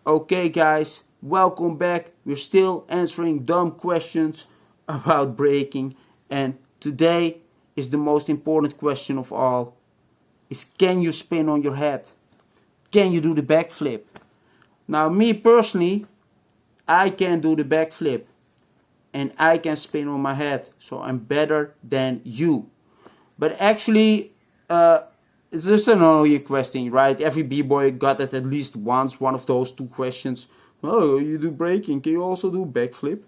Okay guys, welcome back. We're still answering dumb questions about breaking, and today is the most important question of all. Is can you spin on your head? Can you do the backflip? Now me personally, I can do the backflip and I can spin on my head, so I'm better than you. But actually, it's just an annoying question, right? Every b-boy got it at least once, one of those two questions. Oh, you do breaking, can you also do backflip?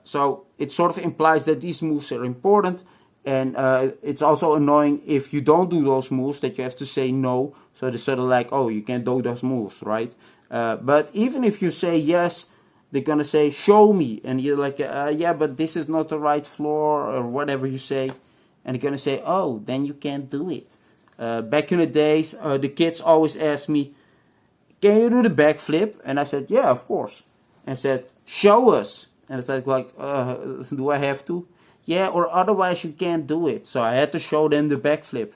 So it sort of implies that these moves are important, and it's also annoying if you don't do those moves that you have to say no. So they're sort of like, oh, you can't do those moves, right? But even if you say yes, they're gonna say, show me. And you're like, yeah, but this is not the right floor, or whatever you say. And they're gonna say, oh, then you can't do it. Back in the days, the kids always asked me, can you do the backflip? And I said, yeah, of course. And said, show us. And I said, like, do I have to? Yeah, or otherwise you can't do it. So I had to show them the backflip.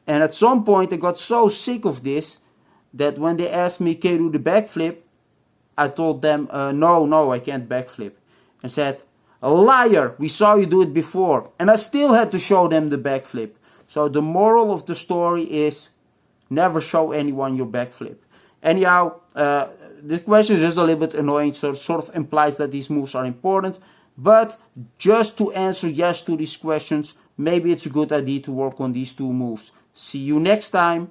And at some point I got so sick of this that when they asked me, can you do the backflip? I told them, no, I can't backflip. And said, a liar, we saw you do it before. And I still had to show them the backflip. So the moral of the story is, never show anyone your backflip. Anyhow, this question is just a little bit annoying, so it sort of implies that these moves are important. But just to answer yes to these questions, maybe it's a good idea to work on these two moves. See you next time.